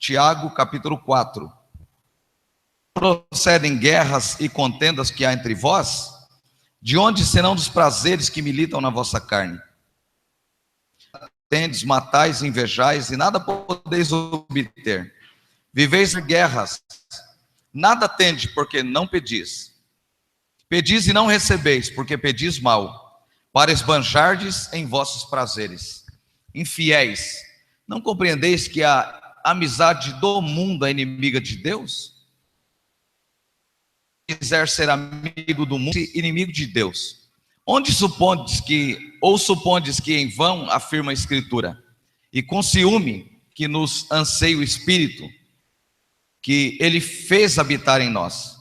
Tiago, capítulo 4. Procedem guerras e contendas que há entre vós? De onde serão dos prazeres que militam na vossa carne? Tendes, matais, invejais, e nada podeis obter. Viveis em guerras, nada tende, porque não pedis. Pedis e não recebeis, porque pedis mal, para esbanjardes em vossos prazeres. Infiéis, não compreendeis que a amizade do mundo é inimiga de Deus? Quiser ser amigo do mundo, inimigo de Deus. Onde supondes que em vão afirma a Escritura, e com ciúme que nos anseia o Espírito, que ele fez habitar em nós.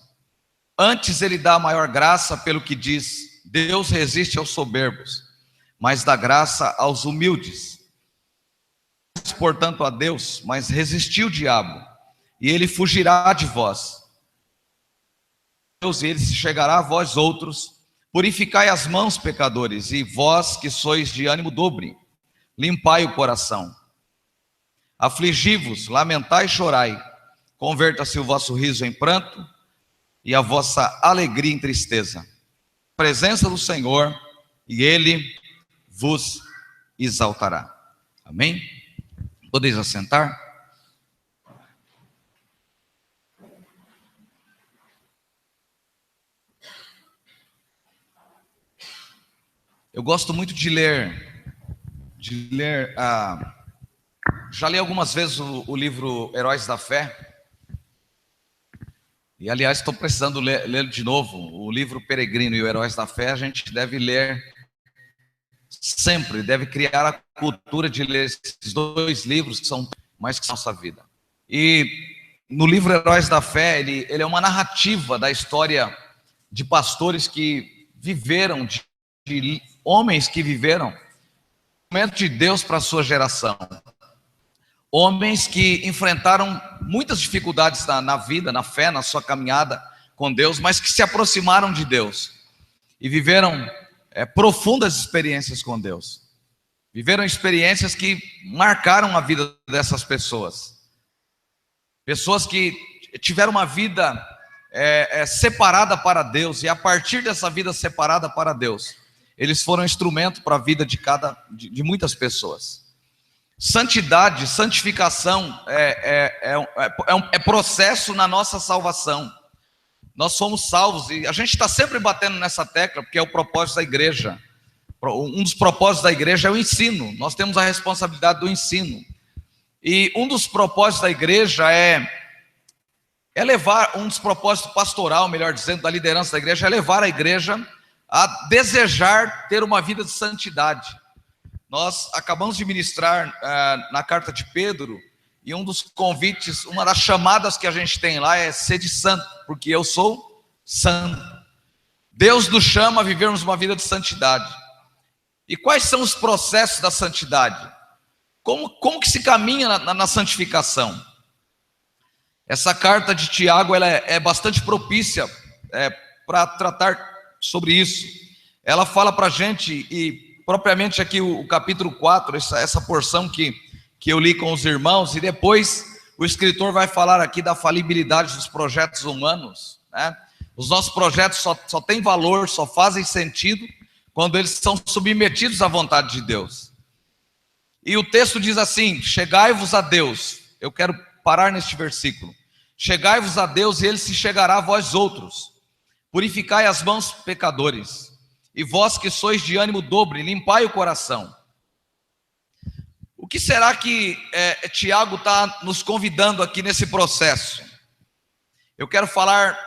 Antes ele dá a maior graça, pelo que diz: Deus resiste aos soberbos, mas dá graça aos humildes. Portanto a Deus, mas resistiu o diabo, e ele fugirá de vós. Deus, e ele se chegará a vós outros. Purificai as mãos, pecadores, e vós que sois de ânimo dobre, limpai o coração. Afligi-vos, lamentai e chorai. Converta-se o vosso riso em pranto e a vossa alegria em tristeza. A presença do Senhor, e ele vos exaltará. Amém? Podeis assentar? Eu gosto muito de ler, já li algumas vezes o livro Heróis da Fé, e aliás estou precisando ler de novo. O livro Peregrino e o Heróis da Fé a gente deve ler sempre, deve criar a cultura de ler esses dois livros que são mais que nossa vida. E no livro Heróis da Fé, ele é uma narrativa da história de pastores que viveram, de homens que viveram o momento de Deus para a sua geração. Homens que enfrentaram muitas dificuldades na vida, na fé, na sua caminhada com Deus, mas que se aproximaram de Deus e viveram profundas experiências com Deus. Viveram experiências que marcaram a vida dessas pessoas. Pessoas que tiveram uma vida separada para Deus, e a partir dessa vida separada para Deus, eles foram instrumento para a vida de muitas pessoas. Santidade, santificação é processo na nossa salvação. Nós somos salvos, e a gente está sempre batendo nessa tecla, porque é o propósito da igreja. Um dos propósitos da igreja é o ensino. Nós temos a responsabilidade do ensino. E um dos propósitos da igreja é levar, um dos propósitos pastoral, melhor dizendo, da liderança da igreja, é levar a igreja a desejar ter uma vida de santidade. Nós acabamos de ministrar na carta de Pedro, e um dos convites, uma das chamadas que a gente tem lá é ser de santo, porque eu sou santo. Deus nos chama a vivermos uma vida de santidade. E quais são os processos da santidade? Como que se caminha na santificação? Essa carta de Tiago ela é bastante propícia para tratar sobre isso. Ela fala para a gente, e propriamente aqui o capítulo 4, essa porção que eu li com os irmãos, e depois o escritor vai falar aqui da falibilidade dos projetos humanos, né? Os nossos projetos só têm valor, só fazem sentido quando eles são submetidos à vontade de Deus. E o texto diz assim: chegai-vos a Deus. Eu quero parar neste versículo. Chegai-vos a Deus, e ele se chegará a vós outros. Purificai as mãos, pecadores, e vós que sois de ânimo dobre, limpai o coração. O que será que Tiago está nos convidando aqui nesse processo? Eu quero falar,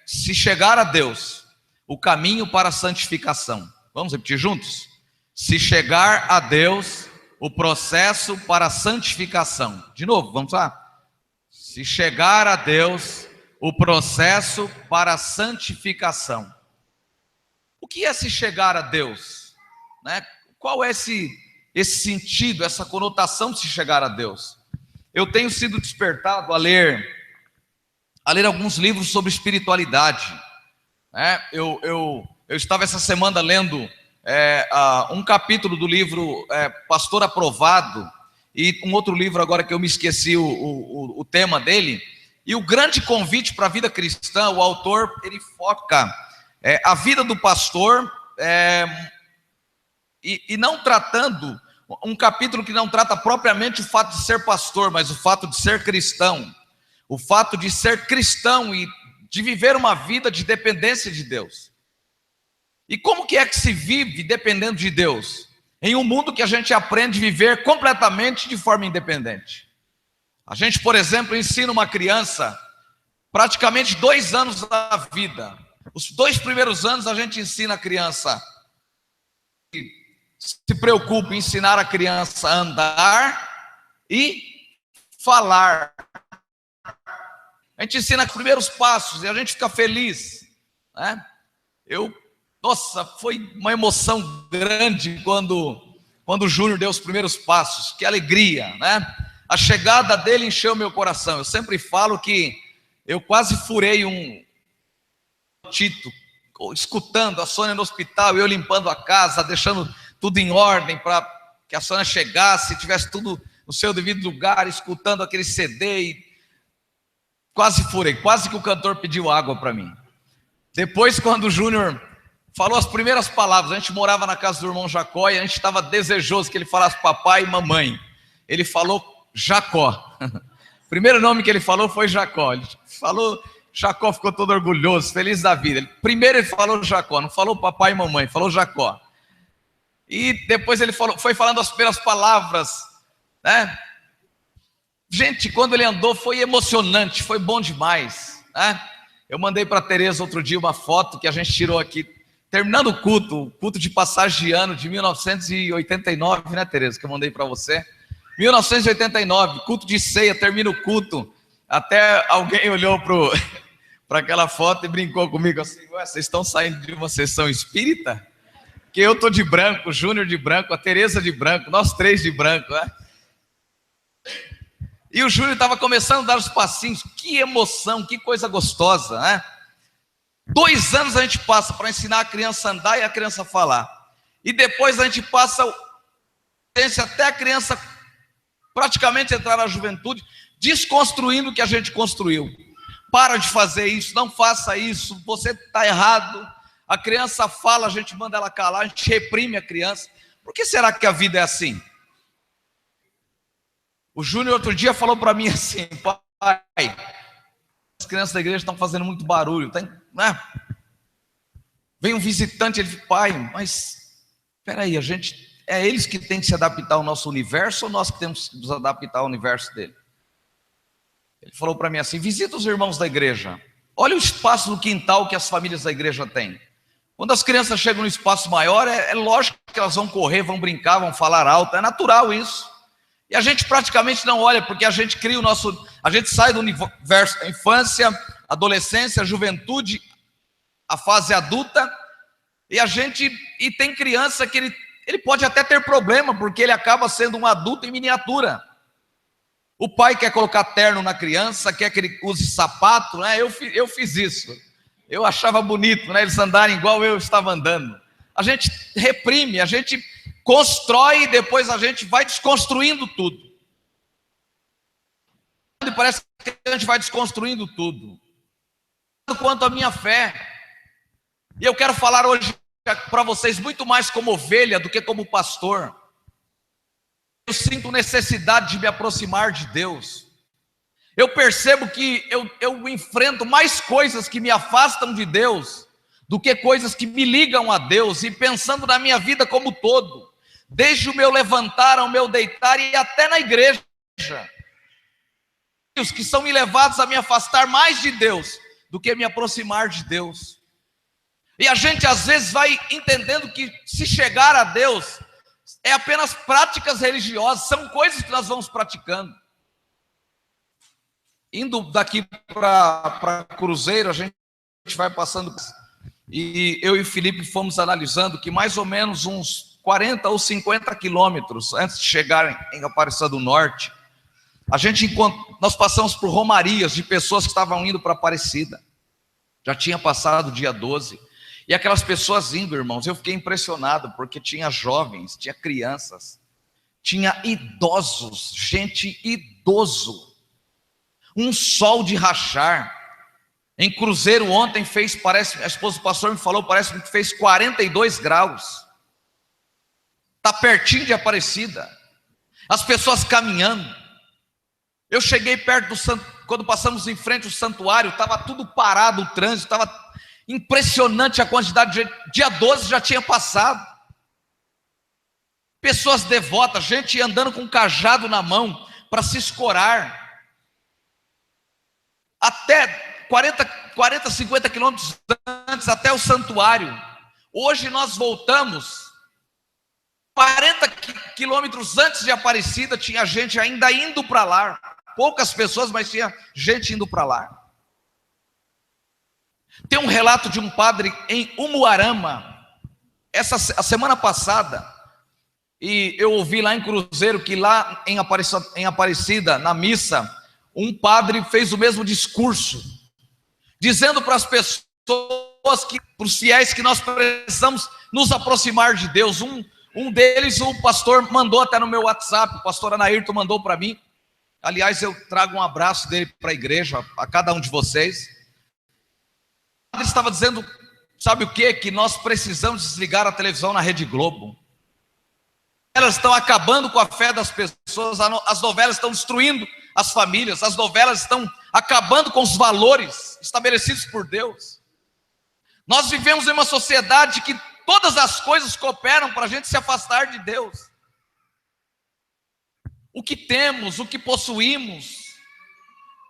se chegar a Deus, o caminho para a santificação. Vamos repetir juntos? Se chegar a Deus, o processo para a santificação. De novo, vamos lá? Se chegar a Deus, o processo para a santificação. O que é se chegar a Deus? Né? Qual é esse sentido, essa conotação de se chegar a Deus? Eu tenho sido despertado a ler alguns livros sobre espiritualidade. Né? Eu estava essa semana lendo um capítulo do livro Pastor Aprovado, e um outro livro agora que eu me esqueci o tema dele. E o grande convite para a vida cristã, o autor, ele foca a vida do pastor, e não tratando, um capítulo que não trata propriamente o fato de ser pastor, mas o fato de ser cristão, o fato de ser cristão e de viver uma vida de dependência de Deus. E como que é que se vive dependendo de Deus? Em um mundo que a gente aprende a viver completamente de forma independente. A gente, por exemplo, ensina uma criança praticamente 2 anos da vida. Os 2 primeiros anos a gente ensina a criança, se preocupa em ensinar a criança a andar e falar. A gente ensina os primeiros passos e a gente fica feliz, né? Nossa, foi uma emoção grande quando o Júnior deu os primeiros passos. Que alegria, né? A chegada dele encheu meu coração. Eu sempre falo que eu quase furei um Tito, escutando a Sônia no hospital, eu limpando a casa, deixando tudo em ordem para que a Sônia chegasse, tivesse tudo no seu devido lugar, escutando aquele CD, e quase furei, quase que o cantor pediu água para mim. Depois, quando o Júnior falou as primeiras palavras, a gente morava na casa do irmão Jacó, e a gente estava desejoso que ele falasse papai e mamãe. Ele falou Jacó. O primeiro nome que ele falou foi Jacó. Ele falou, Jacó ficou todo orgulhoso, feliz da vida. Primeiro ele falou Jacó, não falou papai e mamãe, falou Jacó. E depois ele foi falando as primeiras palavras, né? Gente, quando ele andou foi emocionante, foi bom demais, né? Eu mandei para a Tereza outro dia uma foto que a gente tirou aqui, terminando o culto de passagem de ano de 1989, né, Tereza, que eu mandei para você. 1989, culto de ceia, termina o culto. Até alguém olhou para aquela foto e brincou comigo assim: ué, vocês estão saindo de uma sessão espírita? Que eu estou de branco, o Júnior de branco, a Tereza de branco, nós 3 de branco, né? E o Júnior estava começando a dar os passinhos. Que emoção, que coisa gostosa, né? 2 anos a gente passa para ensinar a criança a andar e a criança a falar. E depois a gente passa até a criança praticamente entrar na juventude, desconstruindo o que a gente construiu. Para de fazer isso, não faça isso, você está errado. A criança fala, a gente manda ela calar, a gente reprime a criança. Por que será que a vida é assim? O Júnior outro dia falou para mim assim: pai, as crianças da igreja estão fazendo muito barulho, né? Vem um visitante, ele diz: pai, mas espera aí, é eles que têm que se adaptar ao nosso universo ou nós que temos que nos adaptar ao universo dele? Ele falou para mim assim: visita os irmãos da igreja, olha o espaço no quintal que as famílias da igreja têm. Quando as crianças chegam no espaço maior, é lógico que elas vão correr, vão brincar, vão falar alto, é natural isso. E a gente praticamente não olha, porque a gente cria a gente sai do universo da infância, adolescência, juventude, a fase adulta, e tem criança que ele pode até ter problema, porque ele acaba sendo um adulto em miniatura. O pai quer colocar terno na criança, quer que ele use sapato, né? Eu fiz isso. Eu achava bonito, né? Eles andarem igual eu estava andando. A gente reprime, a gente constrói e depois a gente vai desconstruindo tudo. E parece que a gente vai desconstruindo tudo. Quanto à minha fé, e eu quero falar hoje para vocês muito mais como ovelha do que como pastor. Eu sinto necessidade de me aproximar de Deus. Eu percebo que eu enfrento mais coisas que me afastam de Deus do que coisas que me ligam a Deus, e pensando na minha vida como todo, desde o meu levantar ao meu deitar e até na igreja, os que são me levados a me afastar mais de Deus do que me aproximar de Deus. E a gente às vezes vai entendendo que se chegar a Deus é apenas práticas religiosas, são coisas que nós vamos praticando. Indo daqui para Cruzeiro, a gente vai passando, e eu e o Felipe fomos analisando que mais ou menos uns 40 ou 50 quilômetros antes de chegar em Aparecida do Norte, nós passamos por romarias de pessoas que estavam indo para Aparecida. Já tinha passado o dia 12. E aquelas pessoas indo, irmãos, eu fiquei impressionado, porque tinha jovens, tinha crianças, tinha idosos, gente idoso, um sol de rachar. Em Cruzeiro ontem fez, parece, a esposa do pastor me falou, parece que fez 42 graus. Está pertinho de Aparecida. As pessoas caminhando. Eu cheguei perto do santuário, quando passamos em frente ao santuário, estava tudo parado, o trânsito, estava impressionante a quantidade de gente. Dia 12 já tinha passado. Pessoas devotas, gente andando com um cajado na mão para se escorar. Até 40, 50 quilômetros antes, até o santuário. Hoje nós voltamos. 40 quilômetros antes de Aparecida, tinha gente ainda indo para lá. Poucas pessoas, mas tinha gente indo para lá. Tem um relato de um padre em Umuarama, a semana passada, e eu ouvi lá em Cruzeiro que lá em Aparecida, na missa, um padre fez o mesmo discurso, dizendo para as pessoas, para os fiéis, que nós precisamos nos aproximar de Deus. Um deles, o pastor mandou até no meu WhatsApp, o pastor Anaírton mandou para mim. Aliás, eu trago um abraço dele para a igreja, a cada um de vocês. Ele estava dizendo, sabe o quê? Que nós precisamos desligar a televisão na Rede Globo. Elas estão acabando com a fé das pessoas, as novelas estão destruindo as famílias, as novelas estão acabando com os valores estabelecidos por Deus. Nós vivemos em uma sociedade que todas as coisas cooperam para a gente se afastar de Deus. O que temos, o que possuímos,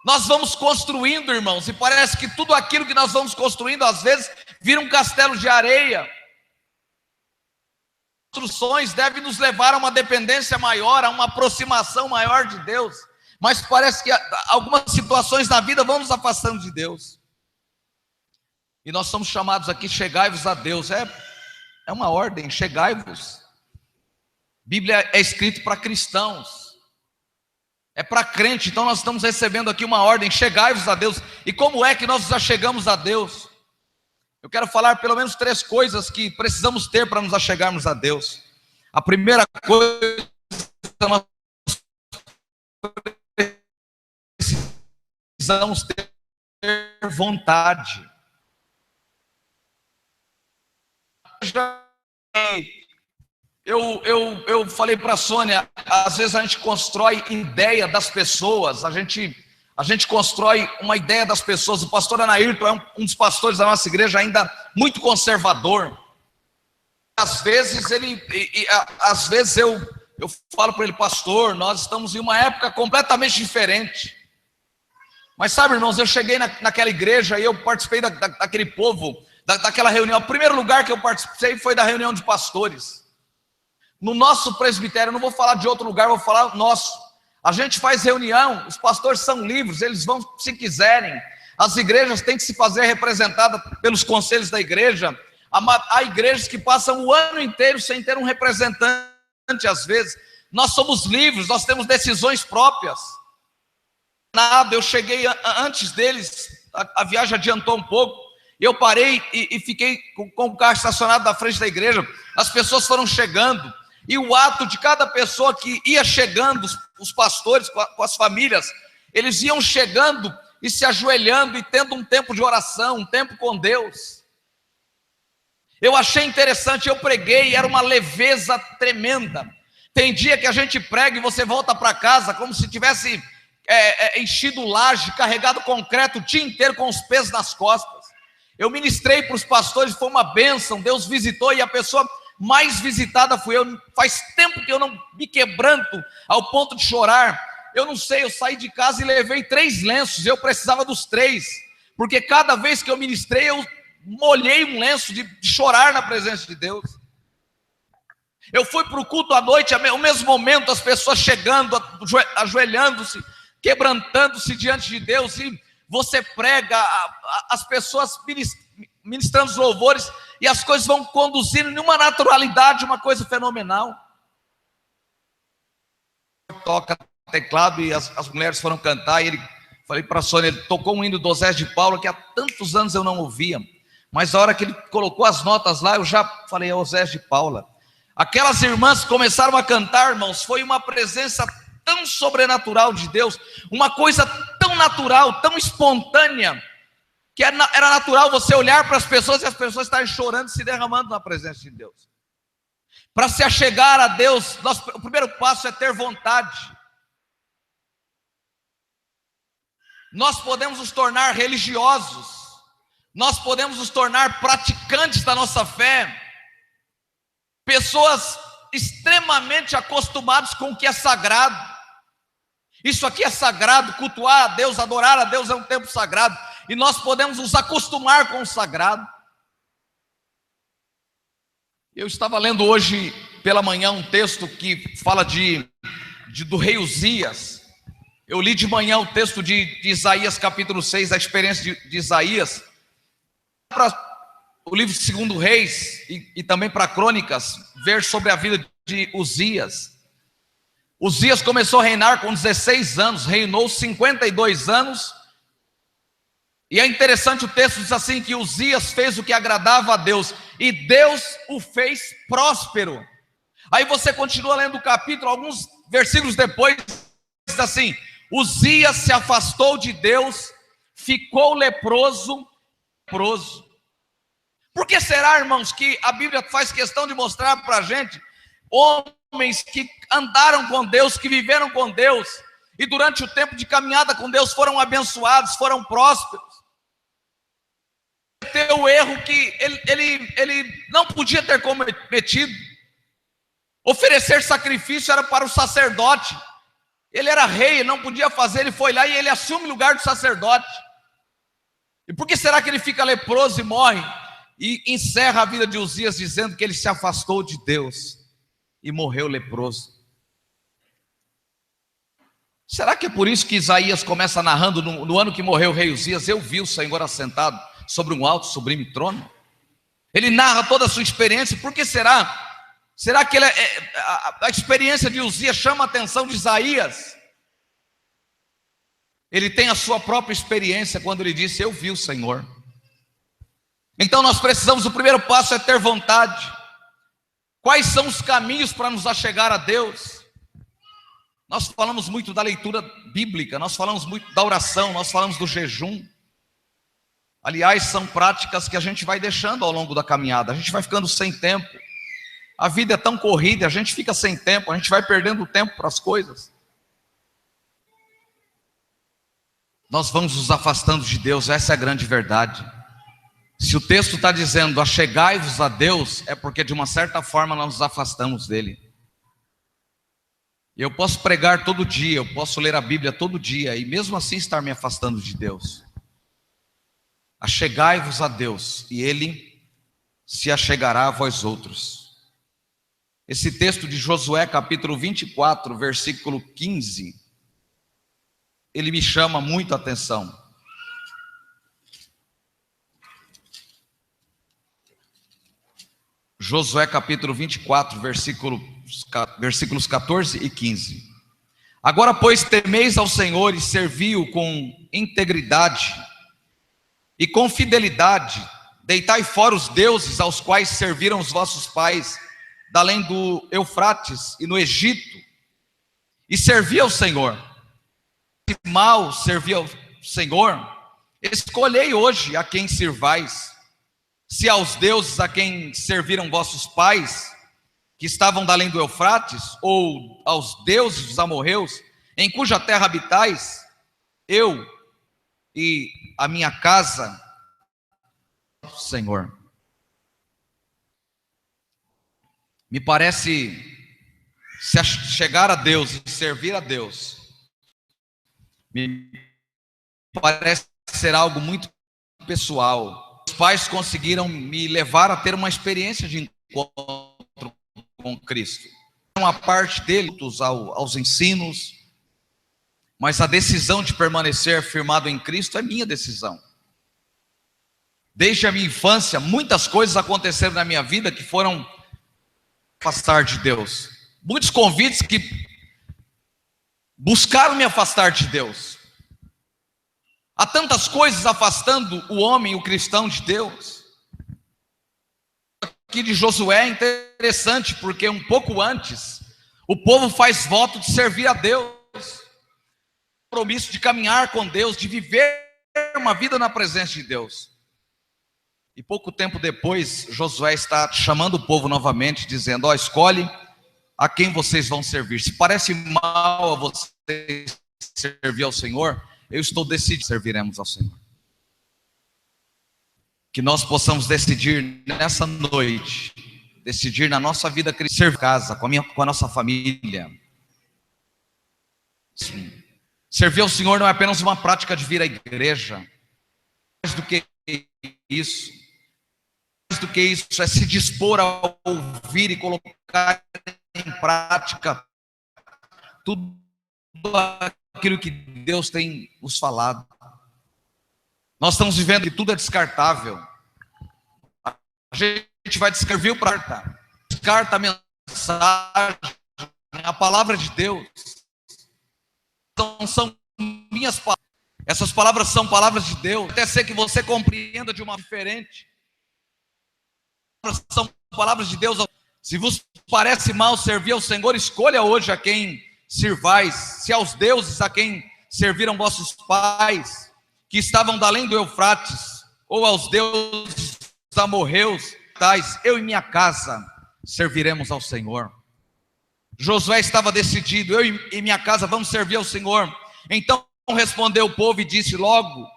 nós vamos construindo, irmãos, e parece que tudo aquilo que nós vamos construindo, às vezes, vira um castelo de areia. Construções devem nos levar a uma dependência maior, a uma aproximação maior de Deus, mas parece que algumas situações na vida vão nos afastando de Deus. E nós somos chamados aqui, chegai-vos a Deus. É uma ordem, chegai-vos. Bíblia é escrito para cristãos, é para crente, então nós estamos recebendo aqui uma ordem, chegai-vos a Deus. E como é que nós nos achegamos a Deus? Eu quero falar pelo menos 3 coisas que precisamos ter para nos achegarmos a Deus. A primeira coisa, nós precisamos ter vontade. Eu falei para a Sônia, às vezes a gente constrói ideia das pessoas, a gente constrói uma ideia das pessoas. O pastor Anaírton é um dos pastores da nossa igreja ainda muito conservador. Às vezes eu falo para ele, pastor, nós estamos em uma época completamente diferente. Mas sabe, irmãos, eu cheguei naquela igreja e eu participei daquele povo, daquela reunião. O primeiro lugar que eu participei foi da reunião de pastores. No nosso presbitério, eu não vou falar de outro lugar, vou falar nosso. A gente faz reunião, os pastores são livres, eles vão se quiserem. As igrejas têm que se fazer representada pelos conselhos da igreja. Há igrejas que passam o ano inteiro sem ter um representante, às vezes. Nós somos livres, nós temos decisões próprias. Eu cheguei antes deles, a viagem adiantou um pouco. Eu parei e fiquei com o carro estacionado na frente da igreja. As pessoas foram chegando. E o ato de cada pessoa que ia chegando, os pastores com as famílias, eles iam chegando e se ajoelhando e tendo um tempo de oração, um tempo com Deus. Eu achei interessante, eu preguei, era uma leveza tremenda. Tem dia que a gente prega e você volta para casa como se tivesse enchido laje, carregado concreto o dia inteiro com os pesos nas costas. Eu ministrei para os pastores, foi uma bênção, Deus visitou e a pessoa mais visitada fui eu. Faz tempo que eu não me quebranto ao ponto de chorar. Eu não sei, eu saí de casa e levei 3 lenços, eu precisava dos 3, porque cada vez que eu ministrei, eu molhei um lenço de chorar na presença de Deus. Eu fui para o culto à noite, ao mesmo momento, as pessoas chegando, ajoelhando-se, quebrantando-se diante de Deus, e você prega, as pessoas ministrando os louvores, e as coisas vão conduzindo numa naturalidade, uma coisa fenomenal. Toca teclado e as mulheres foram cantar, e falei para a Sônia, ele tocou um hino do Osés de Paula que há tantos anos eu não ouvia, mas a hora que ele colocou as notas lá, eu já falei, é Osés de Paula. Aquelas irmãs começaram a cantar, irmãos, foi uma presença tão sobrenatural de Deus, uma coisa tão natural, tão espontânea, que era natural você olhar para as pessoas e as pessoas estarem chorando, se derramando na presença de Deus. Para se achegar a Deus, o primeiro passo é ter vontade. Nós podemos nos tornar religiosos, nós podemos nos tornar praticantes da nossa fé, pessoas extremamente acostumadas com o que é sagrado. Isso aqui é sagrado, cultuar a Deus, adorar a Deus é um tempo sagrado, e nós podemos nos acostumar com o sagrado. Eu estava lendo hoje pela manhã um texto que fala do rei Uzias. Eu li de manhã o texto de Isaías capítulo 6, a experiência de Isaías, para o livro de 2 Reis e também para Crônicas, ver sobre a vida de Uzias. Uzias começou a reinar com 16 anos, reinou 52 anos, e é interessante, o texto diz assim, que Uzias fez o que agradava a Deus, e Deus o fez próspero. Aí você continua lendo o capítulo, alguns versículos depois, diz assim: Uzias se afastou de Deus, ficou leproso. Por que será, irmãos, que a Bíblia faz questão de mostrar para a gente homens que andaram com Deus, que viveram com Deus, e durante o tempo de caminhada com Deus foram abençoados, foram prósperos? Ter o erro que ele não podia ter cometido. Oferecer sacrifício era para o sacerdote. Ele era rei, ele não podia fazer, ele foi lá e ele assume o lugar do sacerdote. E por que será que ele fica leproso e morre? E encerra a vida de Uzias dizendo que ele se afastou de Deus e morreu leproso. Será que é por isso que Isaías começa narrando no ano que morreu o rei Uzias: eu vi o Senhor assentado sobre um alto sublime trono? Ele narra toda a sua experiência. Por que será? Será que a experiência de Uzias chama a atenção de Isaías? Ele tem a sua própria experiência quando ele disse: eu vi o Senhor. Então nós precisamos, o primeiro passo é ter vontade. Quais são os caminhos para nos achegar a Deus? Nós falamos muito da leitura bíblica, nós falamos muito da oração, nós falamos do jejum. Aliás, são práticas que a gente vai deixando ao longo da caminhada, a gente vai ficando sem tempo. A vida é tão corrida, a gente fica sem tempo, a gente vai perdendo tempo para as coisas. Nós vamos nos afastando de Deus, essa é a grande verdade. Se o texto está dizendo: achegai-vos a Deus, é porque de uma certa forma nós nos afastamos dele. Eu posso pregar todo dia, eu posso ler a Bíblia todo dia, e mesmo assim estar me afastando de Deus. Achegai-vos a Deus, e Ele se achegará a vós outros. Esse texto de Josué capítulo 24, versículo 15, ele me chama muito a atenção. Josué capítulo 24, versículos 14 e 15. Agora, pois, temeis ao Senhor e servi-o com integridade e com fidelidade. Deitai fora os deuses aos quais serviram os vossos pais, da além do Eufrates e no Egito, e servi ao Senhor. Se mal servir ao Senhor, escolhei hoje a quem sirvais. Se aos deuses a quem serviram vossos pais, que estavam da além do Eufrates, ou aos deuses dos amorreus, em cuja terra habitais, eu e a minha casa, Senhor. Me parece, se chegar a Deus e servir a Deus, me parece ser algo muito pessoal. Os pais conseguiram me levar a ter uma experiência de encontro com Cristo. Uma parte deles aos ensinos, mas a decisão de permanecer firmado em Cristo é minha decisão. Desde a minha infância, muitas coisas aconteceram na minha vida que foram afastar de Deus. Muitos convites que buscaram me afastar de Deus. Há tantas coisas afastando o homem, o cristão, de Deus. aqui de Josué é interessante, porque um pouco antes, o povo faz voto de servir a Deus, compromisso de caminhar com Deus, de viver uma vida na presença de Deus. E pouco tempo depois, Josué está chamando o povo novamente, dizendo: ó, escolhe a quem vocês vão servir. Se parece mal a vocês servir ao Senhor, eu estou decidido, serviremos ao Senhor. Que nós possamos decidir nessa noite, decidir na nossa vida cristã, servir em casa, com a nossa família. Sim. Servir ao Senhor não é apenas uma prática de vir à igreja. Mais do que isso, é se dispor a ouvir e colocar em prática tudo aquilo que Deus tem nos falado. Nós estamos vivendo que tudo é descartável. A gente vai descrever o prata, descarta a mensagem, a palavra de Deus. Então, são minhas palavras. Essas palavras são palavras de Deus. Até ser que você compreenda de uma diferente. São palavras de Deus. Se vos parece mal servir ao Senhor, escolha hoje a quem sirvais. Se aos deuses a quem serviram vossos pais, que estavam da além do Eufrates, ou aos deuses amorreus, tais, eu e minha casa serviremos ao Senhor. Josué estava decidido: eu e minha casa vamos servir ao Senhor. Então respondeu o povo e disse: logo,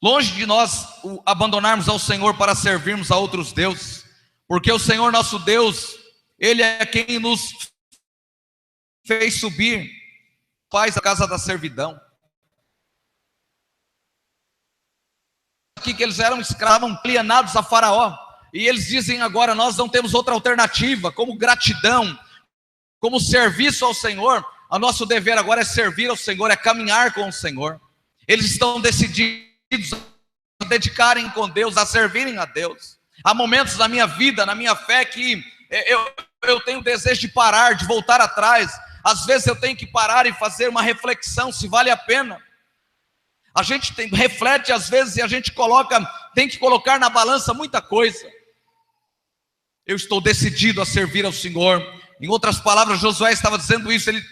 longe de nós abandonarmos ao Senhor para servirmos a outros deuses, porque o Senhor nosso Deus, Ele é quem nos fez subir, faz a casa da servidão. Aqui que eles eram escravos, alienados a Faraó, e eles dizem agora: nós não temos outra alternativa, como gratidão, como serviço ao Senhor, o nosso dever agora é servir ao Senhor, é caminhar com o Senhor. Eles estão decididos a dedicarem com Deus, a servirem a Deus. Há momentos na minha vida, na minha fé, que eu tenho desejo de parar, de voltar atrás. Às vezes eu tenho que parar e fazer uma reflexão, se vale a pena. A gente reflete às vezes e a gente tem que colocar na balança muita coisa. Eu estou decidido a servir ao Senhor. Em outras palavras, Josué estava dizendo isso. Ele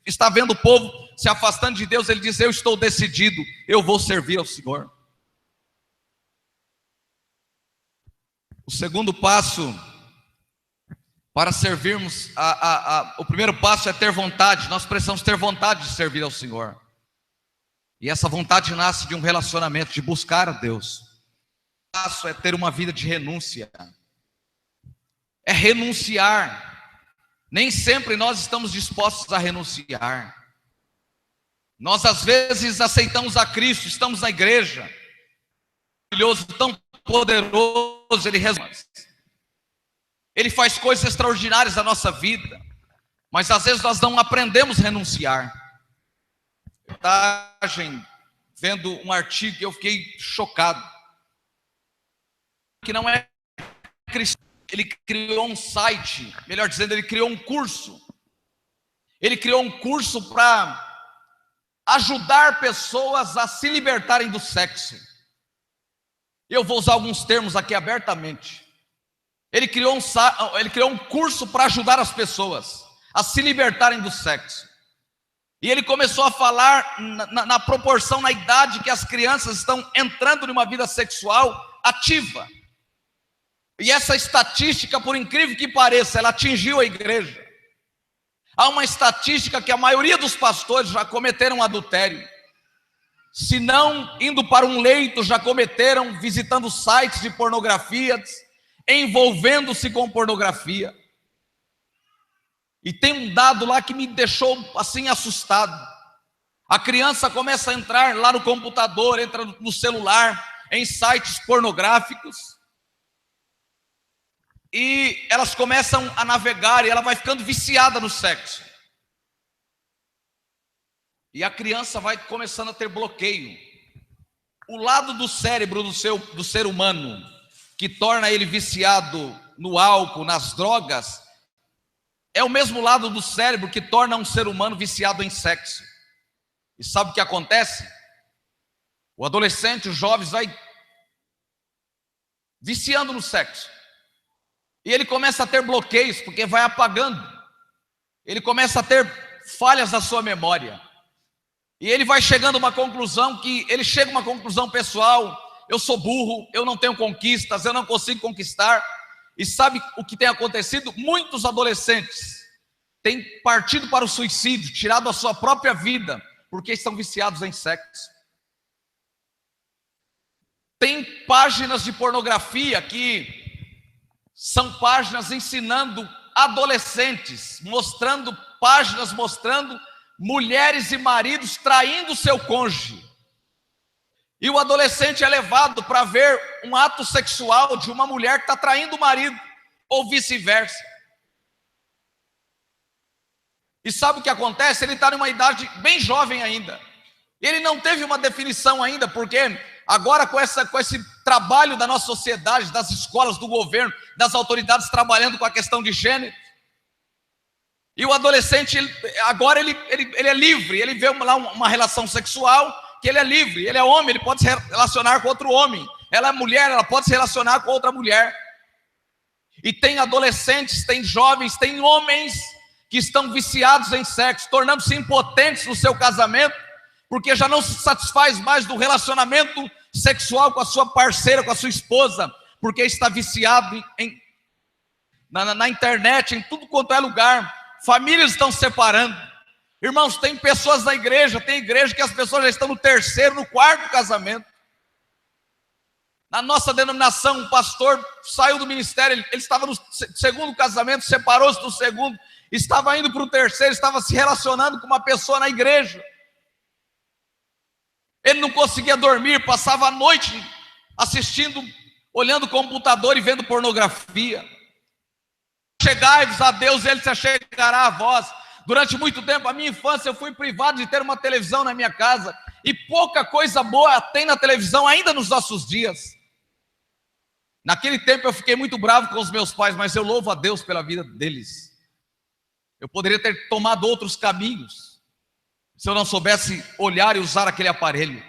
está vendo o povo se afastando de Deus. Ele diz: eu estou decidido, eu vou servir ao Senhor. O segundo passo para servirmos, o primeiro passo é ter vontade. Nós precisamos ter vontade de servir ao Senhor. E essa vontade nasce de um relacionamento, de buscar a Deus. O passo é ter uma vida de renúncia. É renunciar. Nem sempre nós estamos dispostos a renunciar. Nós às vezes aceitamos a Cristo, estamos na igreja, maravilhoso, tão poderoso, Ele faz coisas extraordinárias na nossa vida, mas às vezes nós não aprendemos a renunciar. Vendo um artigo que eu fiquei chocado, que não é cristão. Ele criou um site, melhor dizendo, ele criou um curso. Ele criou um curso para ajudar pessoas a se libertarem do sexo. Eu vou usar alguns termos aqui abertamente. Ele criou um curso para ajudar as pessoas a se libertarem do sexo. E ele começou a falar na proporção, na idade que as crianças estão entrando numa vida sexual ativa. E essa estatística, por incrível que pareça, ela atingiu a igreja. Há uma estatística que a maioria dos pastores já cometeram adultério. Se não indo para um leito, já cometeram visitando sites de pornografia, envolvendo-se com pornografia. E tem um dado lá que me deixou assim assustado. A criança começa a entrar lá no computador, entra no celular, em sites pornográficos. E elas começam a navegar e ela vai ficando viciada no sexo. E a criança vai começando a ter bloqueio. O lado do cérebro do ser humano que torna ele viciado no álcool, nas drogas, é o mesmo lado do cérebro que torna um ser humano viciado em sexo. E sabe o que acontece? O adolescente, os jovens, vai viciando no sexo. E ele começa a ter bloqueios, porque vai apagando. Ele começa a ter falhas da sua memória. E ele vai chegando a uma conclusão ele chega a uma conclusão pessoal: eu sou burro, eu não tenho conquistas, eu não consigo conquistar. E sabe o que tem acontecido? Muitos adolescentes têm partido para o suicídio, tirado a sua própria vida, porque estão viciados em sexo. Tem páginas de pornografia que são páginas ensinando adolescentes, mostrando mulheres e maridos traindo seu cônjuge. E o adolescente é levado para ver um ato sexual de uma mulher que está traindo o marido, ou vice-versa. E sabe o que acontece? Ele está numa idade bem jovem ainda. Ele não teve uma definição ainda, porque agora com esse trabalho da nossa sociedade, das escolas, do governo, das autoridades trabalhando com a questão de gênero, e o adolescente, agora ele é livre, ele vê lá uma relação sexual, que ele é livre, ele é homem, ele pode se relacionar com outro homem. Ela é mulher, ela pode se relacionar com outra mulher. E tem adolescentes, tem jovens, tem homens que estão viciados em sexo, tornando-se impotentes no seu casamento, porque já não se satisfaz mais do relacionamento sexual com a sua parceira, com a sua esposa, porque está viciado na internet, em tudo quanto é lugar. Famílias estão se separando. Irmãos, tem pessoas na igreja, tem igreja que as pessoas já estão no terceiro, no quarto casamento. Na nossa denominação, um pastor saiu do ministério, ele estava no segundo casamento, separou-se do segundo, estava indo para o terceiro, estava se relacionando com uma pessoa na igreja. Ele não conseguia dormir, passava a noite assistindo, olhando o computador e vendo pornografia. Chegai-vos a Deus, Ele se achegará a vós. Durante muito tempo, a minha infância, eu fui privado de ter uma televisão na minha casa, e pouca coisa boa tem na televisão ainda nos nossos dias. Naquele tempo eu fiquei muito bravo com os meus pais, mas eu louvo a Deus pela vida deles. Eu poderia ter tomado outros caminhos, se eu não soubesse olhar e usar aquele aparelho.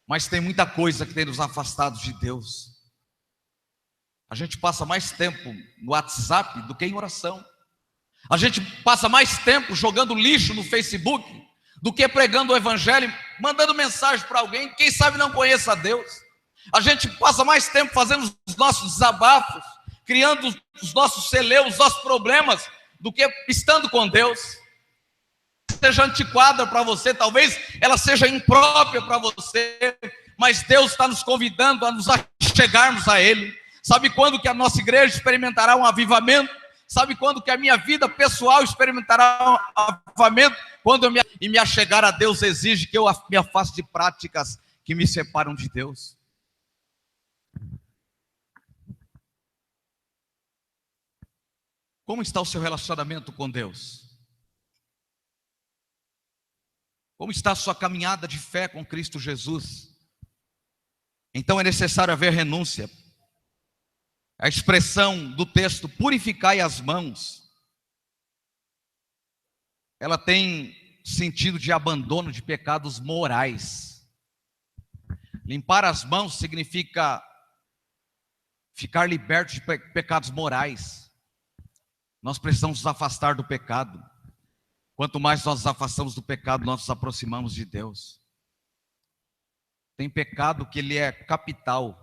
Mas tem muita coisa que tem nos afastado de Deus. A gente passa mais tempo no WhatsApp do que em oração. A gente passa mais tempo jogando lixo no Facebook do que pregando o evangelho, mandando mensagem para alguém, quem sabe não conheça a Deus. A gente passa mais tempo fazendo os nossos desabafos, criando os nossos celeus, os nossos problemas, do que estando com Deus. Seja antiquada para você, talvez ela seja imprópria para você, mas Deus está nos convidando a nos achegarmos a Ele. Sabe quando que a nossa igreja experimentará um avivamento? Sabe quando que a minha vida pessoal experimentará um avivamento? Quando eu me achegar a Deus exige que eu me afaste de práticas que me separam de Deus. Como está o seu relacionamento com Deus? Como está a sua caminhada de fé com Cristo Jesus? Então é necessário haver renúncia. A expressão do texto, purificai as mãos, ela tem sentido de abandono de pecados morais. Limpar as mãos significa ficar liberto de pecados morais. Nós precisamos nos afastar do pecado. Quanto mais nós nos afastamos do pecado, nós nos aproximamos de Deus. Tem pecado que ele é capital.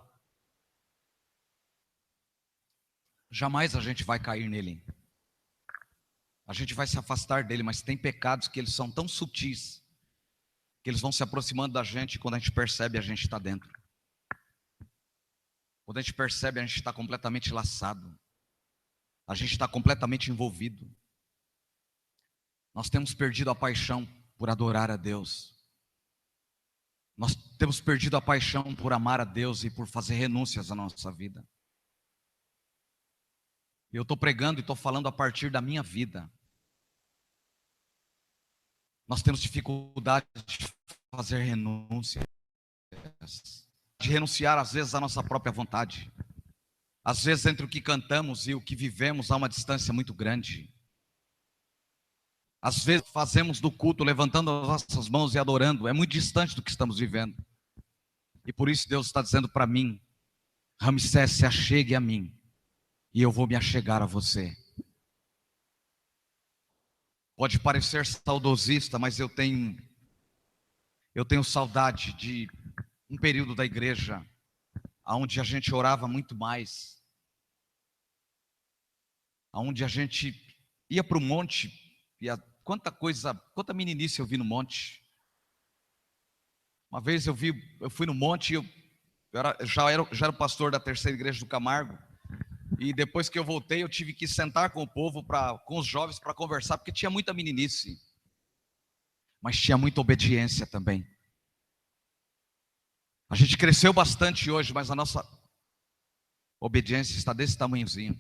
Jamais a gente vai cair nele. A gente vai se afastar dele, mas tem pecados que eles são tão sutis, que eles vão se aproximando da gente, e quando a gente percebe, a gente está dentro. Quando a gente percebe, a gente está completamente laçado. A gente está completamente envolvido. Nós temos perdido a paixão por adorar a Deus. Nós temos perdido a paixão por amar a Deus e por fazer renúncias à nossa vida. Eu estou pregando e estou falando a partir da minha vida. Nós temos dificuldade de fazer renúncias. De renunciar às vezes à nossa própria vontade. Às vezes entre o que cantamos e o que vivemos há uma distância muito grande. Às vezes fazemos do culto levantando as nossas mãos e adorando. É muito distante do que estamos vivendo. E por isso Deus está dizendo para mim: Ramsés, se achegue a mim. e eu vou me achegar a você. Pode parecer saudosista, mas eu tenho saudade de um período da igreja onde a gente orava muito mais, onde a gente ia para o monte, quanta meninice eu vi no monte. Uma vez eu fui no monte, já era o pastor da terceira igreja do Camargo, e depois que eu voltei, eu tive que sentar com o povo, com os jovens, para conversar, porque tinha muita meninice, mas tinha muita obediência também. A gente cresceu bastante hoje, mas a nossa obediência está desse tamanhozinho.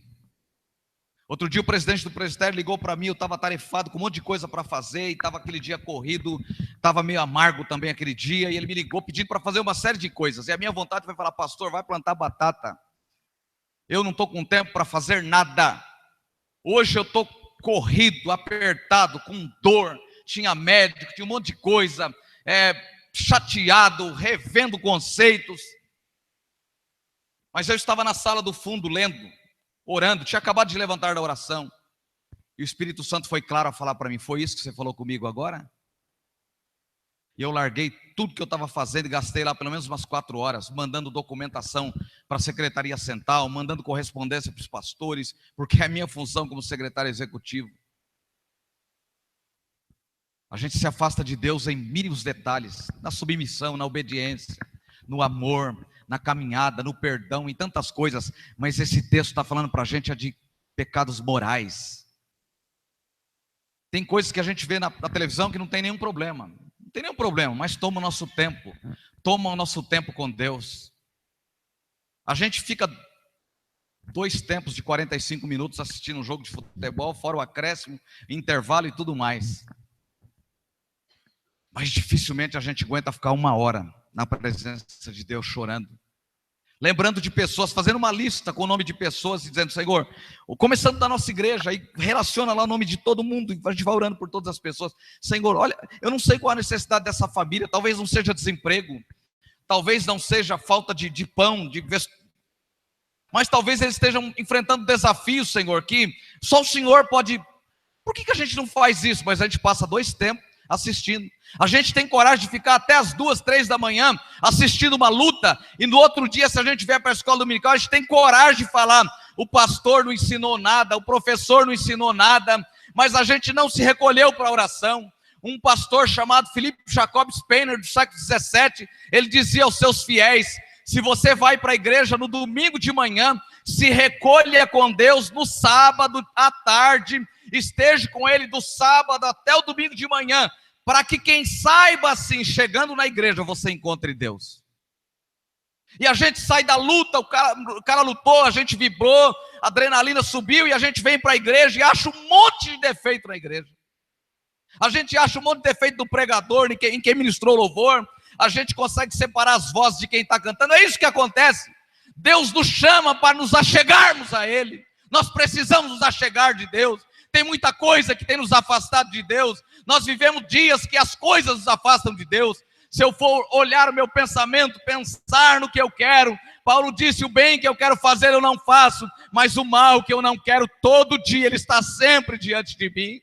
Outro dia o presidente do presbitério ligou para mim, eu estava atarefado com um monte de coisa para fazer, e estava aquele dia corrido, estava meio amargo também aquele dia, e ele me ligou pedindo para fazer uma série de coisas, e a minha vontade foi falar: pastor, vai plantar batata, eu não estou com tempo para fazer nada, hoje eu estou corrido, apertado, com dor, tinha médico, tinha um monte de coisa, chateado, revendo conceitos, mas eu estava na sala do fundo lendo, orando, tinha acabado de levantar da oração, e o Espírito Santo foi claro a falar para mim: foi isso que você falou comigo agora? E eu larguei tudo que eu estava fazendo e gastei lá pelo menos umas 4 horas, mandando documentação para a Secretaria Central, mandando correspondência para os pastores, porque é a minha função como secretário executivo. A gente se afasta de Deus em mínimos detalhes, na submissão, na obediência, no amor, na caminhada, no perdão, em tantas coisas, mas esse texto está falando para a gente de pecados morais. Tem coisas que a gente vê na televisão que não tem nenhum problema, mas toma o nosso tempo com Deus. A gente fica 2 tempos de 45 minutos assistindo um jogo de futebol, fora o acréscimo, intervalo e tudo mais. Mas dificilmente a gente aguenta ficar 1 hora na presença de Deus chorando, lembrando de pessoas, fazendo uma lista com o nome de pessoas e dizendo: Senhor, começando da nossa igreja, aí relaciona lá o nome de todo mundo, e a gente vai orando por todas as pessoas. Senhor, olha, eu não sei qual a necessidade dessa família, talvez não seja desemprego, talvez não seja falta de pão, mas talvez eles estejam enfrentando desafios, Senhor, que só o Senhor pode. Por que a gente não faz isso? Mas a gente passa 2 tempos assistindo. A gente tem coragem de ficar até as 2, 3 da manhã assistindo uma luta, e no outro dia, se a gente vier para a escola dominical, a gente tem coragem de falar: o pastor não ensinou nada, o professor não ensinou nada, mas a gente não se recolheu para a oração. Um pastor chamado Philip Jacob Spener, do século 17, ele dizia aos seus fiéis: se você vai para a igreja no domingo de manhã, se recolha com Deus no sábado à tarde, esteja com Ele do sábado até o domingo de manhã, para que quem saiba assim, chegando na igreja, você encontre Deus. E a gente sai da luta, o cara lutou, a gente vibrou, a adrenalina subiu, e a gente vem para a igreja e acha um monte de defeito na igreja. A gente acha um monte de defeito do pregador, em quem ministrou louvor, a gente consegue separar as vozes de quem está cantando. É isso que acontece. Deus nos chama para nos achegarmos a Ele. Nós precisamos nos achegar de Deus. Tem muita coisa que tem nos afastado de Deus. Nós vivemos dias que as coisas nos afastam de Deus. Se eu for olhar o meu pensamento, pensar no que eu quero, Paulo disse: o bem que eu quero fazer eu não faço, mas o mal que eu não quero, todo dia ele está sempre diante de mim.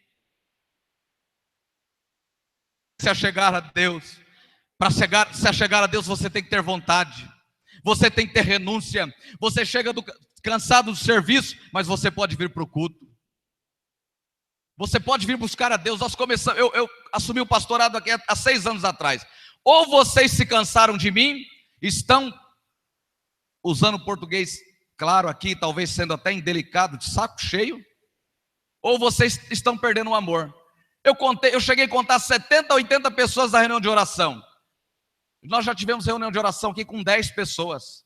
Se achegar a Deus, para se achegar a Deus, você tem que ter vontade, você tem que ter renúncia. Você chega cansado do serviço, mas você pode vir para o culto. Você pode vir buscar a Deus. Eu assumi o pastorado aqui há 6 anos atrás. Ou vocês se cansaram de mim, estão usando português claro aqui, talvez sendo até indelicado, de saco cheio, ou vocês estão perdendo o amor. Eu cheguei a contar 70, 80 pessoas na reunião de oração. Nós já tivemos reunião de oração aqui com 10 pessoas.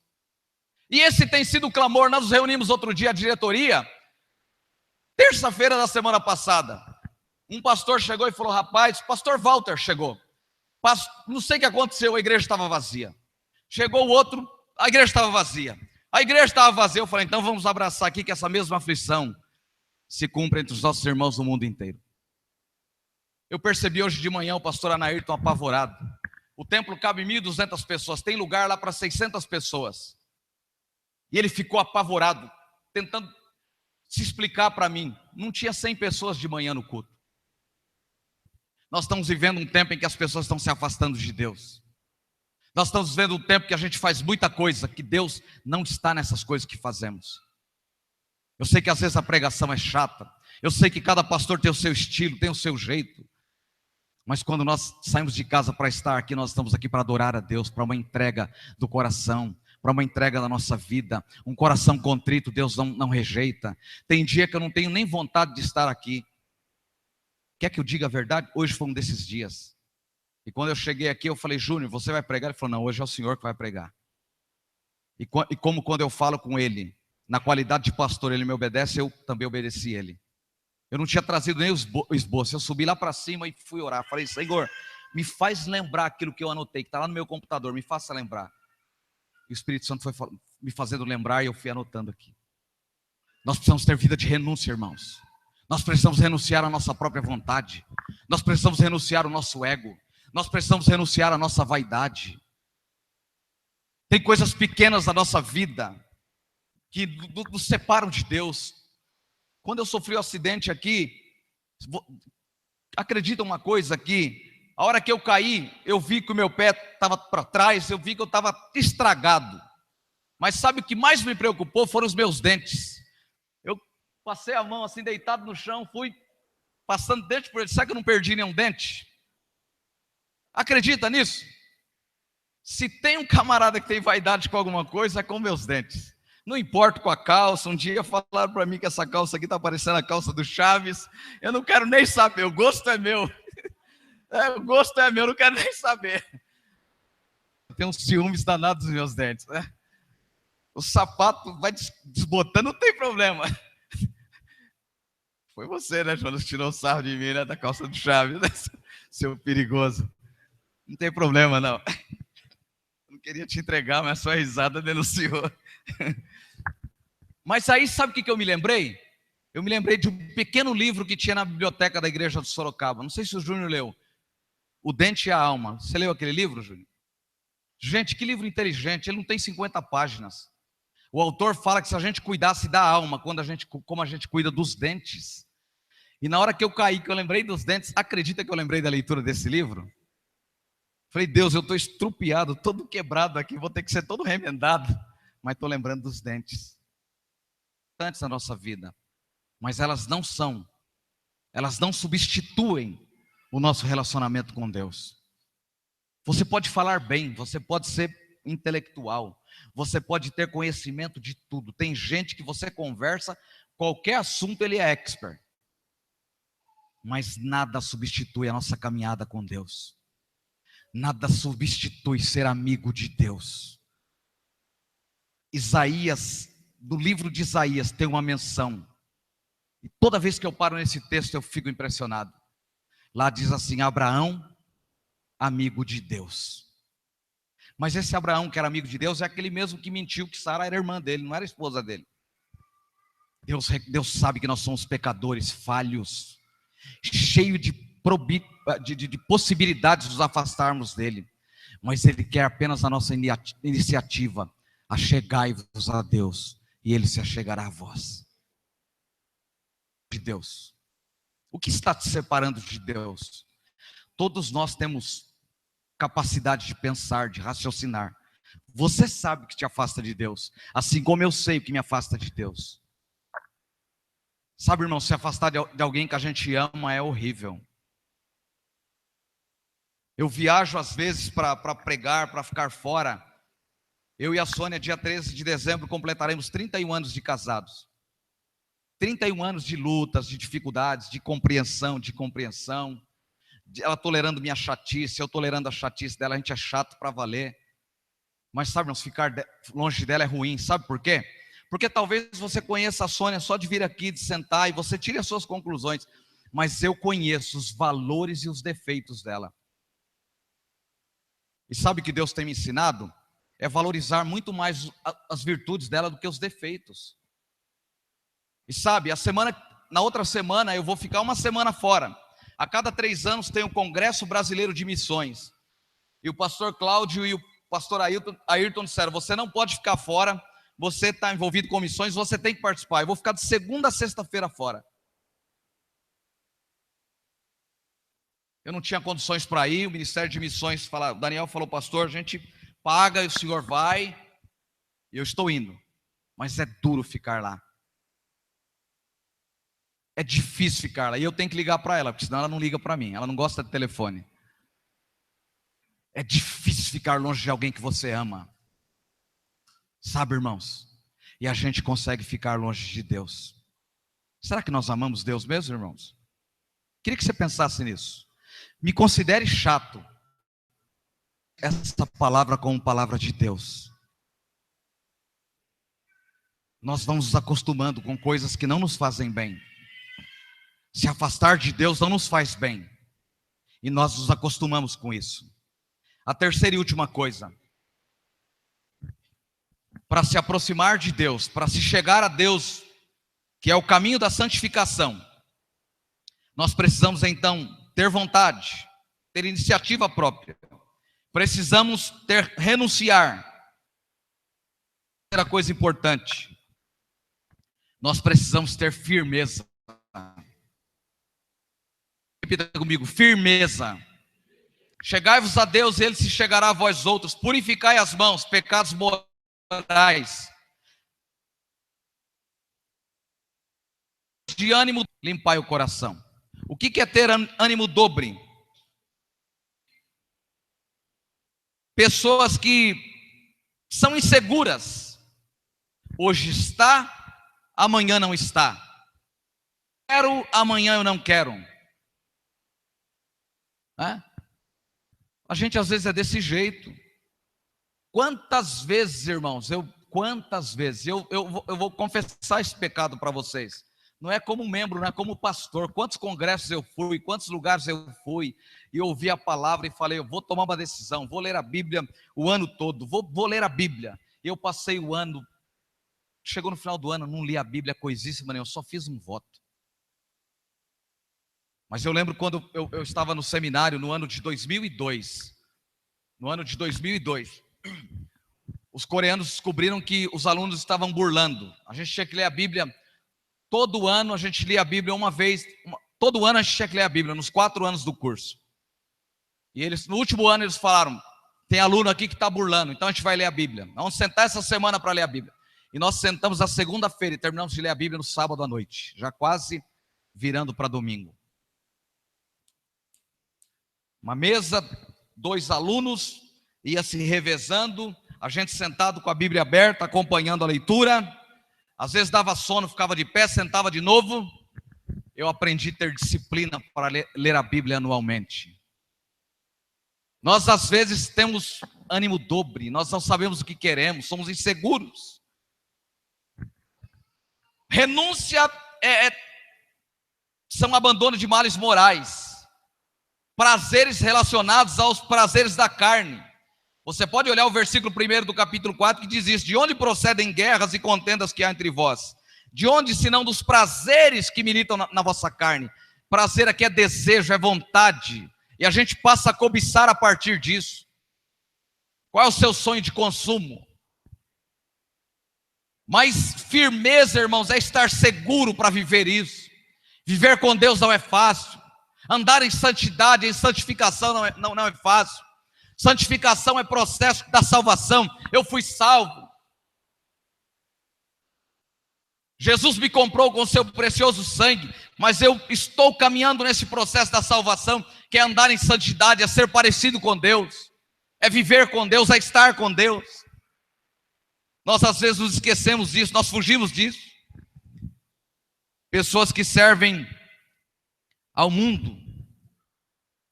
E esse tem sido o clamor. Nós nos reunimos outro dia, a diretoria, terça-feira da semana passada. Um pastor chegou e falou: rapaz, pastor Walter chegou. Não sei o que aconteceu, a igreja estava vazia. Chegou o outro, a igreja estava vazia. A igreja estava vazia, eu falei: então vamos abraçar aqui que essa mesma aflição se cumpre entre os nossos irmãos do mundo inteiro. Eu percebi hoje de manhã o pastor Anaírton apavorado. O templo cabe 1.200 pessoas, tem lugar lá para 600 pessoas. E ele ficou apavorado, tentando se explicar para mim. Não tinha 100 pessoas de manhã no culto. Nós estamos vivendo um tempo em que as pessoas estão se afastando de Deus. Nós estamos vivendo um tempo que a gente faz muita coisa, que Deus não está nessas coisas que fazemos. Eu sei que às vezes a pregação é chata. Eu sei que cada pastor tem o seu estilo, tem o seu jeito. Mas quando nós saímos de casa para estar aqui, nós estamos aqui para adorar a Deus, para uma entrega do coração, para uma entrega da nossa vida. Um coração contrito, Deus não rejeita. Tem dia que eu não tenho nem vontade de estar aqui. Quer que eu diga a verdade? Hoje foi um desses dias. E quando eu cheguei aqui, eu falei, Júnior, você vai pregar? Ele falou, não, hoje é o senhor que vai pregar. E como quando eu falo com ele, na qualidade de pastor, ele me obedece, eu também obedeci ele. Eu não tinha trazido nem o esboço, eu subi lá para cima e fui orar. Falei, Senhor, me faz lembrar aquilo que eu anotei, que está lá no meu computador, me faça lembrar. E o Espírito Santo foi me fazendo lembrar e eu fui anotando aqui. Nós precisamos ter vida de renúncia, irmãos. Nós precisamos renunciar à nossa própria vontade. Nós precisamos renunciar ao nosso ego. Nós precisamos renunciar à nossa vaidade. Tem coisas pequenas da nossa vida que nos separam de Deus. Quando eu sofri um acidente aqui, acredita uma coisa aqui, a hora que eu caí, eu vi que o meu pé estava para trás, eu vi que eu estava estragado. Mas sabe o que mais me preocupou foram os meus dentes. Eu passei a mão assim, deitado no chão, fui passando dente por ele. Sabe que eu não perdi nenhum dente? Acredita nisso? Se tem um camarada que tem vaidade com alguma coisa, é com meus dentes. Não importa com a calça. Um dia falaram para mim que essa calça aqui está parecendo a calça do Chaves. Eu não quero nem saber, o gosto é meu. O gosto é meu, não quero nem saber. Eu tenho uns ciúmes danados nos meus dentes, né? O sapato vai desbotando, não tem problema. Foi você, né, Jonas, que tirou o sarro de mim, né, da calça do Chaves, né? Seu perigoso. Não tem problema, não. Não queria te entregar, mas a sua risada denunciou. Mas aí, sabe o que eu me lembrei? Eu me lembrei de um pequeno livro que tinha na biblioteca da igreja de Sorocaba. Não sei se o Júnior leu. O Dente e a Alma. Você leu aquele livro, Júnior? Gente, que livro inteligente. Ele não tem 50 páginas. O autor fala que se a gente cuidasse da alma, como a gente cuida dos dentes. E na hora que eu caí, que eu lembrei dos dentes, acredita que eu lembrei da leitura desse livro? Falei, Deus, eu estou estrupiado, todo quebrado aqui, vou ter que ser todo remendado. Mas estou lembrando dos dentes. Antes da nossa vida. Mas elas não substituem o nosso relacionamento com Deus. Você pode falar bem, você pode ser intelectual, você pode ter conhecimento de tudo. Tem gente que você conversa, qualquer assunto ele é expert. Mas nada substitui a nossa caminhada com Deus. Nada substitui ser amigo de Deus. Isaías, no livro de Isaías tem uma menção. E toda vez que eu paro nesse texto eu fico impressionado. Lá diz assim, Abraão, amigo de Deus. Mas esse Abraão que era amigo de Deus é aquele mesmo que mentiu que Sara era irmã dele, não era esposa dele. Deus sabe que nós somos pecadores, falhos, cheios de possibilidades de nos afastarmos dele. Mas ele quer apenas a nossa iniciativa. Achegai-vos a Deus e ele se achegará a vós. De Deus. O que está te separando de Deus? Todos nós temos capacidade de pensar, de raciocinar. Você sabe o que te afasta de Deus, assim como eu sei o que me afasta de Deus. Sabe, irmão, se afastar de alguém que a gente ama é horrível. Eu viajo às vezes para pregar, para ficar fora. Eu e a Sônia, dia 13 de dezembro, completaremos 31 anos de casados. 31 anos de lutas, de dificuldades, de compreensão. Ela tolerando minha chatice, eu tolerando a chatice dela, a gente é chato para valer. Mas sabe, irmãos, ficar longe dela é ruim. Sabe por quê? Porque talvez você conheça a Sônia só de vir aqui, de sentar, e você tire as suas conclusões. Mas eu conheço os valores e os defeitos dela. E sabe o que Deus tem me ensinado? É valorizar muito mais as virtudes dela do que os defeitos. E sabe, na outra semana eu vou ficar uma semana fora. A cada 3 anos tem o Congresso Brasileiro de Missões. E o pastor Cláudio e o pastor Ayrton disseram, você não pode ficar fora, você está envolvido com missões, você tem que participar. Eu vou ficar de segunda a sexta-feira fora. Eu não tinha condições para ir, o Ministério de Missões, o Daniel falou, pastor, a gente paga e o senhor vai, e eu estou indo. Mas é duro ficar lá. É difícil ficar lá, e eu tenho que ligar para ela, porque senão ela não liga para mim, ela não gosta de telefone. É difícil ficar longe de alguém que você ama. Sabe, irmãos? E a gente consegue ficar longe de Deus. Será que nós amamos Deus mesmo, irmãos? Queria que você pensasse nisso. Me considere chato essa palavra como palavra de Deus. Nós vamos nos acostumando com coisas que não nos fazem bem. Se afastar de Deus não nos faz bem. E nós nos acostumamos com isso. A terceira e última coisa. Para se aproximar de Deus, para se chegar a Deus, que é o caminho da santificação, nós precisamos então ter vontade, ter iniciativa própria. Precisamos renunciar. Outra coisa importante, nós precisamos ter firmeza. Repita comigo, firmeza. Chegai-vos a Deus, Ele se chegará a vós outros. Purificai as mãos, pecados morais. De ânimo, limpai o coração. O que é ter ânimo dobre? Pessoas que são inseguras. Hoje está, amanhã não está. Quero, amanhã eu não quero. A gente às vezes é desse jeito. Quantas vezes, irmãos, eu vou confessar esse pecado para vocês. Não é como membro, não é como pastor. Quantos congressos eu fui, quantos lugares eu fui, e ouvi a palavra e falei, eu vou tomar uma decisão, vou ler a Bíblia o ano todo, vou ler a Bíblia. Eu passei o ano, chegou no final do ano, não li a Bíblia coisíssima nenhuma, eu só fiz um voto. Mas eu lembro quando eu estava no seminário no ano de 2002. No ano de 2002, os coreanos descobriram que os alunos estavam burlando. A gente tinha que ler a Bíblia, todo ano a gente lia a Bíblia uma vez, todo ano a gente tinha que ler a Bíblia, nos 4 anos do curso. E eles, no último ano eles falaram, tem aluno aqui que está burlando, então a gente vai ler a Bíblia. Vamos sentar essa semana para ler a Bíblia. E nós sentamos na segunda-feira e terminamos de ler a Bíblia no sábado à noite, já quase virando para domingo. Uma mesa, 2 alunos, ia se revezando, a gente sentado com a Bíblia aberta, acompanhando a leitura. Às vezes dava sono, ficava de pé, sentava de novo. Eu aprendi a ter disciplina para ler a Bíblia anualmente. Nós às vezes temos ânimo dobre, nós não sabemos o que queremos, somos inseguros. Renúncia são abandono de males morais. Prazeres relacionados aos prazeres da carne. Você pode olhar o versículo 1 do capítulo 4 que diz isso: de onde procedem guerras e contendas que há entre vós? De onde, senão dos prazeres que militam na vossa carne? Prazer aqui é desejo, é vontade, e a gente passa a cobiçar a partir disso. Qual é o seu sonho de consumo? Mas firmeza, irmãos, é estar seguro para viver isso. Viver com Deus não é fácil. Andar em santidade, em santificação não é fácil. Santificação é processo da salvação. Eu fui salvo. Jesus me comprou com seu precioso sangue, mas eu estou caminhando nesse processo da salvação, que é andar em santidade, é ser parecido com Deus, é viver com Deus, é estar com Deus. Nós às vezes nos esquecemos disso, nós fugimos disso. Pessoas que servem ao mundo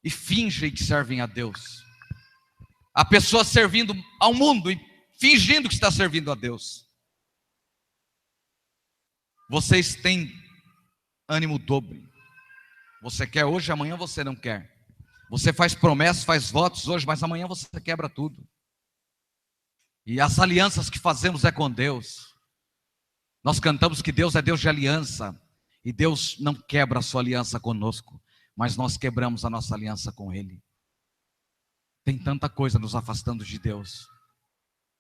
e fingem que servem a Deus. Há pessoas servindo ao mundo e fingindo que está servindo a Deus. Vocês têm ânimo dobre. Você quer hoje, amanhã você não quer. Você faz promessas, faz votos hoje, mas amanhã você quebra tudo. E as alianças que fazemos é com Deus. Nós cantamos que Deus é Deus de aliança. E Deus não quebra a sua aliança conosco, mas nós quebramos a nossa aliança com Ele. Tem tanta coisa nos afastando de Deus.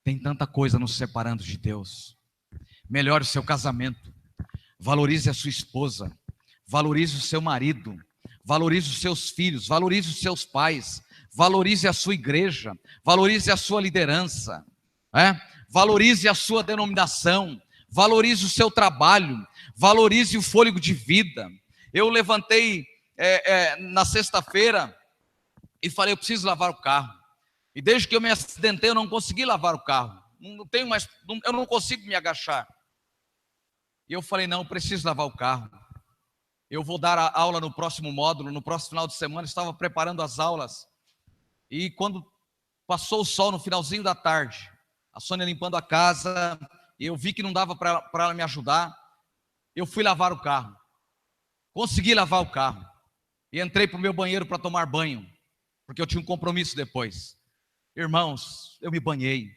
Tem tanta coisa nos separando de Deus. Melhore o seu casamento, valorize a sua esposa, valorize o seu marido, valorize os seus filhos, valorize os seus pais, valorize a sua igreja, valorize a sua liderança, valorize a sua denominação, valorize o seu trabalho, valorize o fôlego de vida. Eu levantei na sexta-feira e falei, eu preciso lavar o carro. E desde que eu me acidentei, eu não consegui lavar o carro. Não tenho mais, eu não consigo me agachar. E eu falei, não, eu preciso lavar o carro. Eu vou dar a aula no próximo módulo, no próximo final de semana. Estava preparando as aulas. E quando passou o sol no finalzinho da tarde, a Sônia limpando a casa, eu vi que não dava para ela me ajudar. Eu fui lavar o carro. Consegui lavar o carro. E entrei para o meu banheiro para tomar banho, porque eu tinha um compromisso depois. Irmãos, eu me banhei.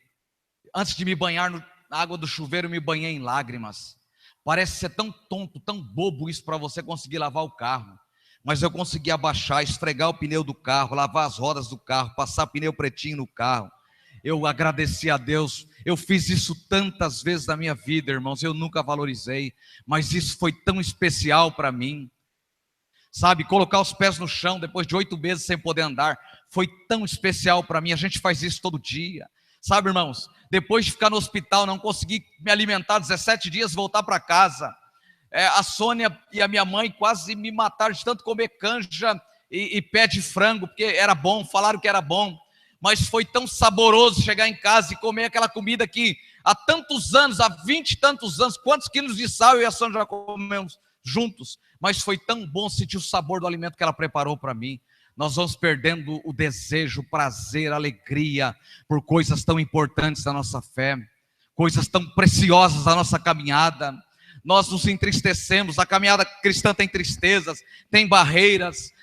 Antes de me banhar na água do chuveiro, eu me banhei em lágrimas. Parece ser tão tonto, tão bobo isso para você conseguir lavar o carro. Mas eu consegui abaixar, esfregar o pneu do carro, lavar as rodas do carro, passar pneu pretinho no carro. Eu agradeci a Deus. Eu fiz isso tantas vezes na minha vida, irmãos. Eu nunca valorizei, mas isso foi tão especial para mim. Sabe, colocar os pés no chão depois de 8 meses sem poder andar, foi tão especial para mim. A gente faz isso todo dia. Sabe, irmãos, depois de ficar no hospital, não consegui me alimentar 17 dias, voltar para casa. A Sônia e a minha mãe quase me mataram de tanto comer canja e pé de frango, porque era bom, falaram que era bom. Mas foi tão saboroso chegar em casa e comer aquela comida que há tantos anos, há 20 e tantos anos, quantos quilos de sal eu e a Sônia já comemos juntos. Mas foi tão bom sentir o sabor do alimento que ela preparou para mim. Nós vamos perdendo o desejo, o prazer, a alegria por coisas tão importantes da nossa fé, coisas tão preciosas da nossa caminhada. Nós nos entristecemos, a caminhada cristã tem tristezas, tem barreiras,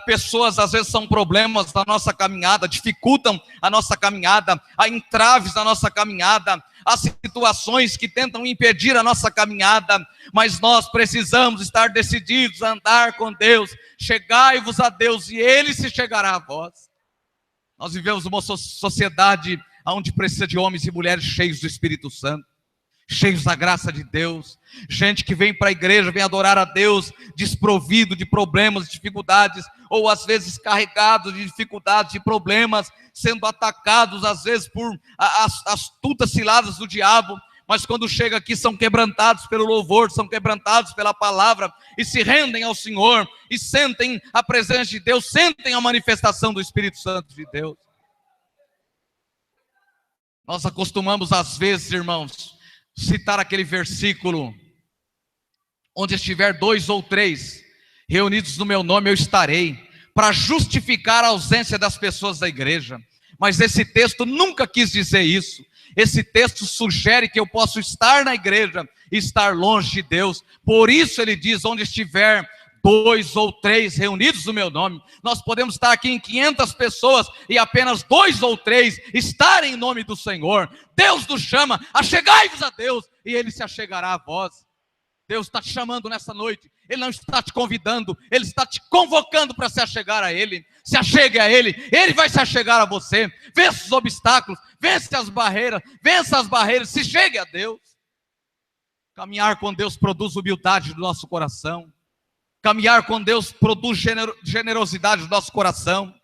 pessoas às vezes são problemas da nossa caminhada, dificultam a nossa caminhada, há entraves na nossa caminhada, há situações que tentam impedir a nossa caminhada, mas nós precisamos estar decididos a andar com Deus. Chegai-vos a Deus e Ele se chegará a vós. Nós vivemos uma sociedade onde precisa de homens e mulheres cheios do Espírito Santo, cheios da graça de Deus, gente que vem para a igreja, vem adorar a Deus, desprovido de problemas, dificuldades, ou às vezes carregados de dificuldades, de problemas, sendo atacados às vezes por astutas ciladas do diabo, mas quando chega aqui são quebrantados pelo louvor, são quebrantados pela palavra, e se rendem ao Senhor, e sentem a presença de Deus, sentem a manifestação do Espírito Santo de Deus. Nós acostumamos às vezes, irmãos, citar aquele versículo, onde estiver 2 ou 3 reunidos no meu nome, eu estarei, para justificar a ausência das pessoas da igreja. Mas esse texto nunca quis dizer isso. Esse texto sugere que eu posso estar na igreja e estar longe de Deus. Por isso ele diz, onde estiver 2 ou 3 reunidos no meu nome. Nós podemos estar aqui em 500 pessoas e apenas 2 ou 3 estarem em nome do Senhor. Deus nos chama, achegai-vos a Deus e Ele se achegará a vós. Deus está te chamando nessa noite, Ele não está te convidando, Ele está te convocando para se achegar a Ele. Se achegue a Ele, Ele vai se achegar a você. Vença os obstáculos, vença as barreiras, se chegue a Deus. Caminhar com Deus produz humildade do nosso coração. Caminhar com Deus produz generosidade no nosso coração.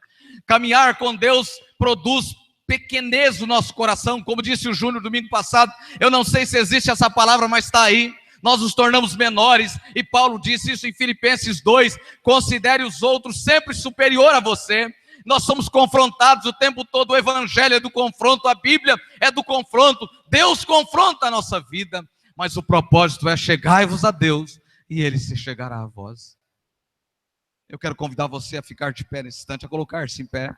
Caminhar com Deus produz pequenez no nosso coração. Como disse o Júnior domingo passado, eu não sei se existe essa palavra, mas está aí. Nós nos tornamos menores, e Paulo disse isso em Filipenses 2, considere os outros sempre superior a você. Nós somos confrontados o tempo todo, o evangelho é do confronto, a Bíblia é do confronto, Deus confronta a nossa vida, mas o propósito é chegai-vos a Deus, e Ele se chegará a vós. Eu quero convidar você a ficar de pé nesse instante, a colocar-se em pé.